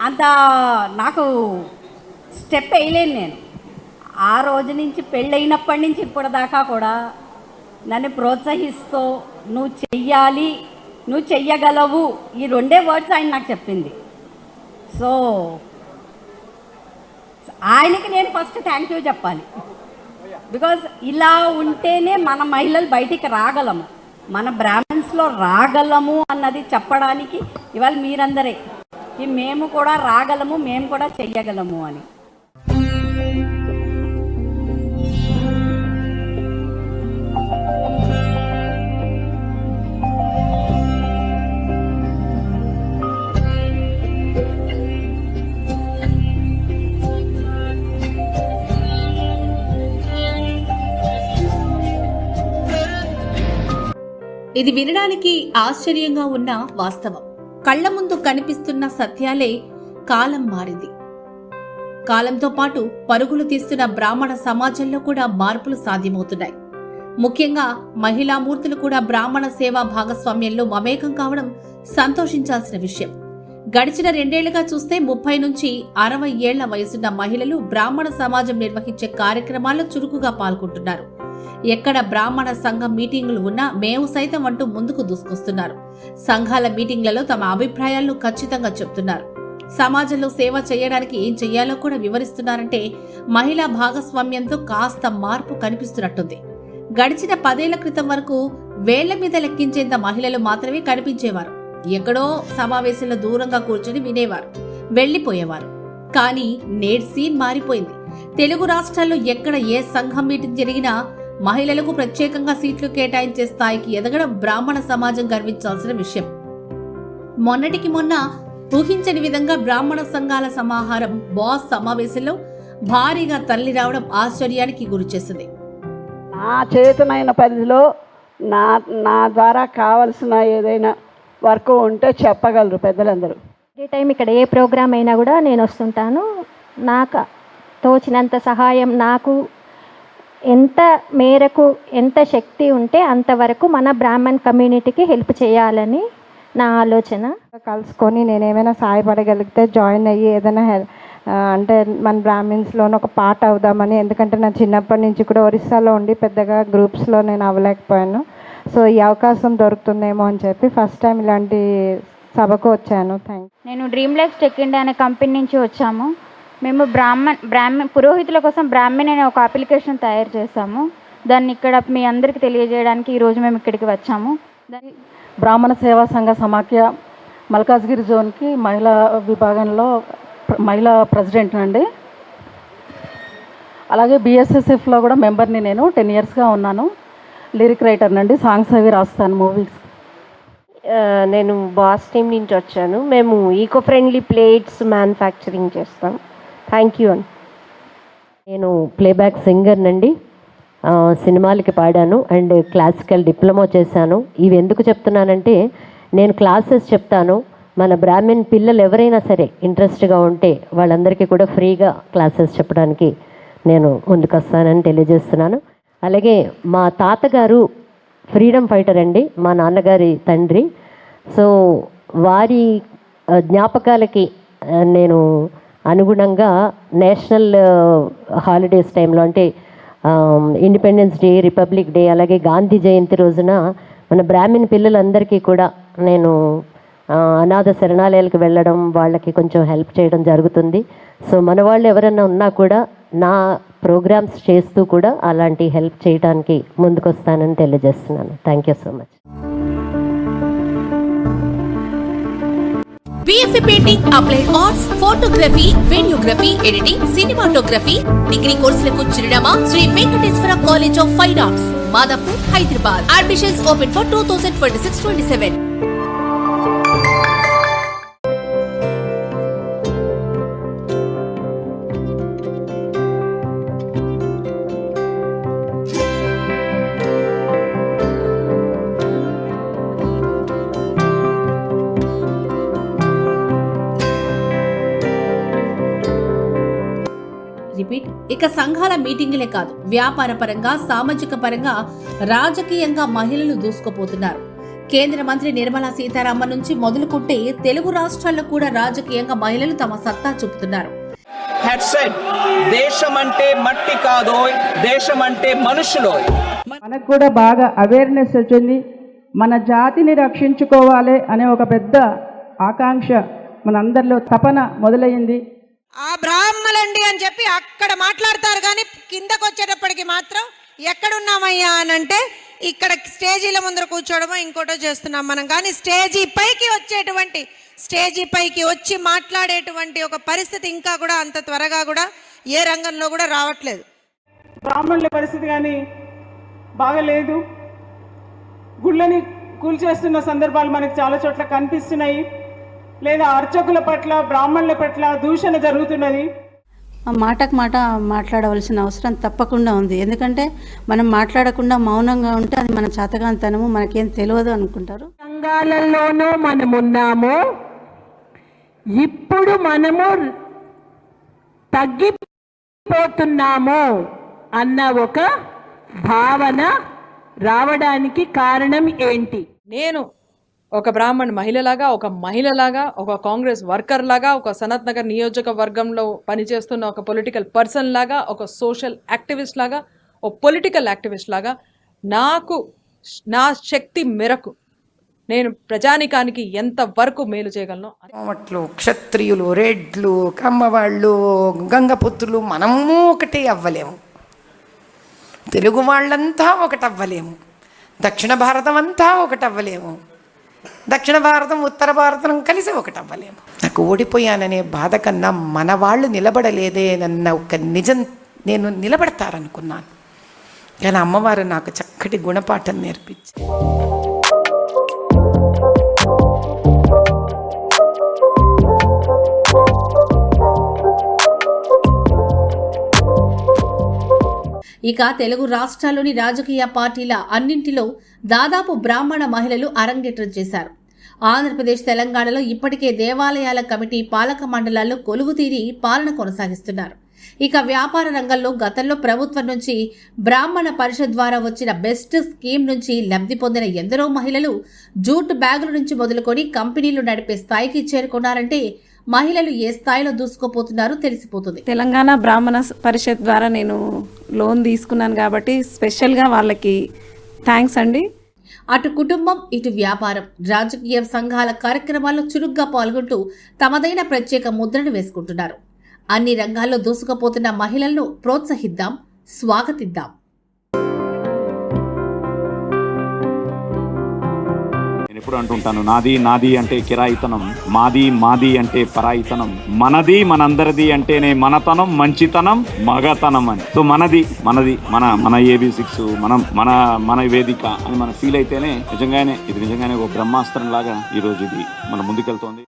అంత నాకు స్టెప్ వేయలేను నేను. ఆ రోజు నుంచి పెళ్ళైనప్పటి నుంచి ఇప్పటిదాకా కూడా నన్ను ప్రోత్సహిస్తూ నువ్వు చెయ్యాలి, నువ్వు చెయ్యగలవు, ఈ రెండే వర్డ్స్ ఆయన నాకు చెప్పింది. సో ఆయనకి నేను ఫస్ట్ థ్యాంక్ యూ చెప్పాలి. బికాజ్ ఇలా ఉంటేనే మన మహిళలు బయటికి రాగలము, మన బ్రాహ్మణ్స్లో రాగలము అన్నది చెప్పడానికి ఇవాళ మీరందరే మేము కూడా రాగలము, మేము కూడా చెయ్యగలము అని. ఇది వినడానికి ఆశ్చర్యంగా ఉన్న వాస్తవం. కళ్ల ముందు కనిపిస్తున్న సత్యాలే కాలం మారింది. కాలంతో పాటు పరుగులు తీస్తున్న బ్రాహ్మణ సమాజంలో కూడా మార్పులు సాధ్యమవుతున్నాయి. ముఖ్యంగా మహిళామూర్తులు కూడా బ్రాహ్మణ సేవా భాగస్వామ్యంలో మమేకం కావడం సంతోషించాల్సిన విషయం. గడిచిన 2 ఏళ్లుగా చూస్తే 30 నుంచి 60 ఏళ్ల వయసున్న మహిళలు బ్రాహ్మణ సమాజం నిర్వహించే కార్యక్రమాల్లో చురుకుగా పాల్గొంటున్నారు. ఎక్కడ బ్రాహ్మణ సంఘం మీటింగులు ఉన్నా మేము సైతం అంటూ ముందుకు దూసుకొస్తున్నారు. సంఘాల మీటింగ్లలో తమ అభిప్రాయాలను ఖచ్చితంగా చెప్తున్నారు. సమాజంలో సేవ చేయడానికి ఏం చెయ్యాలో కూడా వివరిస్తున్నారంటే మహిళా భాగస్వామ్యంతో కాస్త మార్పు కనిపిస్తున్నట్టుంది. గడిచిన 10 ఏళ్ల క్రితం వరకు వేళ్ల మీద లెక్కించేంత మహిళలు మాత్రమే కనిపించేవారు. ఎక్కడో సమావేశంలో దూరంగా కూర్చొని వినేవారు, వెళ్లిపోయేవారు. కానీ నేడు సీన్ మారిపోయింది. తెలుగు రాష్ట్రాల్లో ఎక్కడ ఏ సంఘం మీటింగ్ జరిగినా మహిళలకు ప్రత్యేకంగా సీట్లు కేటాయించే స్థాయికి ఎదగడం బ్రాహ్మణ సమాజం గర్వించాల్సిన విషయం. మొన్నటికి మొన్న ఊహించని విధంగా బ్రాహ్మణ సంఘాల సమాహారం బాస్ సమావేశంలో భారీగా తరలి రావడం ఆశ్చర్యానికి గురిచేసింది. నా చేతనైన పరిధిలో నా ద్వారా కావలసిన ఏదైనా వర్క్ ఉంటే చెప్పగలరు పెద్దలందరూ. ఏ టైం ఇక్కడ ఏ ప్రోగ్రామ్ అయినా కూడా నేను వస్తుంటాను. నాకు తోచినంత సహాయం, నాకు ఎంత మేరకు ఎంత శక్తి ఉంటే అంతవరకు మన బ్రాహ్మణ్ కమ్యూనిటీకి హెల్ప్ చేయాలని నా ఆలోచన. కలుసుకొని నేను ఏమైనా సహాయపడగలిగితే జాయిన్ అయ్యి ఏదైనా అంటే మన బ్రాహ్మిన్స్లోనే ఒక పార్ట్ అవుదామని. ఎందుకంటే నా చిన్నప్పటి నుంచి కూడా ఒరిస్సాలో ఉండి పెద్దగా గ్రూప్స్లో నేను అవ్వలేకపోయాను. సో ఈ అవకాశం దొరుకుతుందేమో అని చెప్పి ఫస్ట్ టైం ఇలాంటి సభకు వచ్చాను. నేను డ్రీమ్ లైఫ్ టెక్ ఇండియా అనే కంపెనీ నుంచి వచ్చాము. మేము బ్రాహ్మణ్ పురోహితుల కోసం బ్రాహ్మణ్ అనే ఒక అప్లికేషన్ తయారు చేస్తాము. దాన్ని ఇక్కడ మీ అందరికీ తెలియజేయడానికి ఈరోజు మేము ఇక్కడికి వచ్చాము. బ్రాహ్మణ సేవా సంఘ సమాఖ్య మల్కాజ్గిరి జోన్కి మహిళా విభాగంలో మహిళా ప్రెసిడెంట్ అండి. అలాగే BSSFలో కూడా మెంబర్ని. నేను 10 ఇయర్స్గా ఉన్నాను. లిరిక్ రైటర్ నండి, సాంగ్స్ అవి రాస్తాను, మూవీస్. నేను బాస్ టీమ్ నుంచి వచ్చాను. మేము ఈకో ఫ్రెండ్లీ ప్లేట్స్ మ్యానుఫ్యాక్చరింగ్ చేస్తాం. థ్యాంక్ యూ అండి. నేను ప్లేబ్యాక్ సింగర్ నండి. సినిమాలకి పాడాను అండ్ క్లాసికల్ డిప్లొమా చేశాను. ఇవి ఎందుకు చెప్తున్నానంటే నేను క్లాసెస్ చెప్తాను. మన బ్రాహ్మణ్ పిల్లలు ఎవరైనా సరే ఇంట్రెస్ట్గా ఉంటే వాళ్ళందరికీ కూడా ఫ్రీగా క్లాసెస్ చెప్పడానికి నేను ముందుకు వస్తానని తెలియజేస్తున్నాను. అలాగే మా తాతగారు ఫ్రీడమ్ ఫైటర్ అండి, మా నాన్నగారి తండ్రి. సో వారి జ్ఞాపకాలకి నేను అనుగుణంగా నేషనల్ హాలిడేస్ టైంలో అంటే ఇండిపెండెన్స్ డే, రిపబ్లిక్ డే, అలాగే గాంధీ జయంతి రోజున మన బ్రాహ్మణ్ పిల్లలందరికీ కూడా నేను అనాథ శరణాలయాలకు వెళ్ళడం, వాళ్ళకి కొంచెం హెల్ప్ చేయడం జరుగుతుంది. సో మన వాళ్ళు ఎవరైనా ఉన్నా కూడా నా ప్రోగ్రామ్స్ చేస్తూ కూడా అలాంటి హెల్ప్ చేయడానికి ముందుకొస్తానని తెలియజేస్తున్నాను. Thank you so much. BFA painting, applied arts, photography, videography, editing, cinematography degree కోర్సులకు చిరునామా Shri Venkateswara college of fine arts, Madhapur, Hyderabad. Admissions open for 2026-27. ఇక సంఘాల మీటింగులే కాదు, వ్యాపార పరంగా, సామాజిక పరంగా, రాజకీయంగా మహిళలు దూసుకుపోతున్నారు. కేంద్ర మంత్రి నిర్మలా సీతారామన్ నుంచి మొదలుకుంటే తెలుగు రాష్ట్రాల్లో కూడా రాజకీయంగా మహిళలు తమ సత్తా చూపుతున్నారు. had said, దేశం అంటే మట్టి కాదో, దేశం అంటే మనుషులో. మనకు కూడా బాగా అవేర్నెస్ వచ్చింది. మన జాతిని రక్షించుకోవాలి అనే ఒక పెద్ద ఆకాంక్ష మనందరిలో తపన మొదలైంది. ఆ బ్రాహ్మలండి అని చెప్పి అక్కడ మాట్లాడతారు, కానీ కిందకు వచ్చేటప్పటికి మాత్రం ఎక్కడున్నామయ్యా అని అంటే ఇక్కడ స్టేజీల ముందర కూర్చోవడమో ఇంకోటో చేస్తున్నాం మనం. కానీ స్టేజీ పైకి వచ్చి మాట్లాడేటువంటి ఒక పరిస్థితి ఇంకా కూడా అంత త్వరగా కూడా ఏ రంగంలో కూడా రావట్లేదు. బ్రాహ్మణుల పరిస్థితి కానీ బాగలేదు. గుళ్ళని కూల్చేస్తున్న సందర్భాలు మనకు చాలా చోట్ల కనిపిస్తున్నాయి. లేదా అర్చకుల పట్ల, బ్రాహ్మణుల పట్ల దూషణ జరుగుతున్నది. మాటకు మాట మాట్లాడవలసిన అవసరం తప్పకుండా ఉంది. ఎందుకంటే మనం మాట్లాడకుండా మౌనంగా ఉంటే అది మన చేతగానితనము, మనకేం తెలియదు అనుకుంటారు. సంఘాలలోనూ మనమున్నాము. ఇప్పుడు మనము తగ్గిపోతున్నాము అన్న ఒక భావన రావడానికి కారణం ఏంటి? నేను ఒక బ్రాహ్మణ్ మహిళలాగా, ఒక మహిళలాగా, ఒక కాంగ్రెస్ వర్కర్ లాగా, ఒక సనత్ నగర్ నియోజకవర్గంలో పనిచేస్తున్న ఒక పొలిటికల్ పర్సన్ లాగా, ఒక సోషల్ యాక్టివిస్ట్ లాగా, ఒక పొలిటికల్ యాక్టివిస్ట్ లాగా నాకు నా శక్తి మేరకు నేను ప్రజానికానికి ఎంత వరకు మేలు చేయగలను. అట్లు క్షత్రియులు, రెడ్లు, కమ్మవాళ్ళు, గంగపుత్రులు మనము ఒకటే అవ్వలేము. తెలుగు వాళ్ళంతా ఒకటవ్వలేము. దక్షిణ భారతం అంతా ఒకటవ్వలేము. దక్షిణ భారతం, ఉత్తర భారతం కలిసి ఒకటవ్వలేము. నాకు ఓడిపోయాననే బాధ కన్నా మన వాళ్ళు నిలబడలేదేనన్న ఒక నిజం నేను నిలబడతారనుకున్నాను. కానీ అమ్మవారు నాకు చక్కటి గుణపాఠం నేర్పించి ఇక తెలుగు రాష్ట్రాల్లోని రాజకీయ పార్టీల అన్నింటిలో దాదాపు బ్రాహ్మణ మహిళలు అరంగేట్రం చేశారు. ఆంధ్రప్రదేశ్, తెలంగాణలో ఇప్పటికే దేవాలయాల కమిటీ పాలక మండలాల్లో కొలువుతీరి పాలన కొనసాగిస్తున్నారు. ఇక వ్యాపార రంగంలో గతంలో ప్రభుత్వం నుంచి బ్రాహ్మణ పరిషత్ ద్వారా వచ్చిన బెస్ట్ స్కీమ్ నుంచి లబ్ధి పొందిన ఎందరో మహిళలు జూట్ బ్యాగుల నుంచి మొదలుకొని కంపెనీలు నడిపే స్థాయికి చేరుకున్నారంటే మహిళలు ఏ స్థాయిలో దూసుకుపోతున్నారో తెలిసిపోతుంది. తెలంగాణ బ్రాహ్మణ పరిషత్ ద్వారా నేను లోన్ తీసుకున్నాను కాబట్టి స్పెషల్గా వాళ్ళకి థ్యాంక్స్ అండి. అటు కుటుంబం, ఇటు వ్యాపారం, రాజకీయ సంఘాల కార్యక్రమాల్లో చురుగ్గా పాల్గొంటూ తమదైన ప్రత్యేక ముద్రను వేసుకుంటున్నారు. అన్ని రంగాల్లో దూసుకుపోతున్న మహిళలను ప్రోత్సహిద్దాం, స్వాగతిద్దాం. నేను ఎప్పుడు అంటుంటాను, నాది నాది అంటే కిరాయితనం, మాది మాది అంటే పరాయితనం, మనది మనందరిది అంటేనే మనతనం, మంచితనం, మగతనం అని. సో మనది మనది మన AB6 మన వేదిక అని మనం ఫీల్ అయితేనే ఇది నిజంగానే ఒక బ్రహ్మాస్త్రం లాగా ఈరోజు ఇది మన ముందుకెళ్తోంది.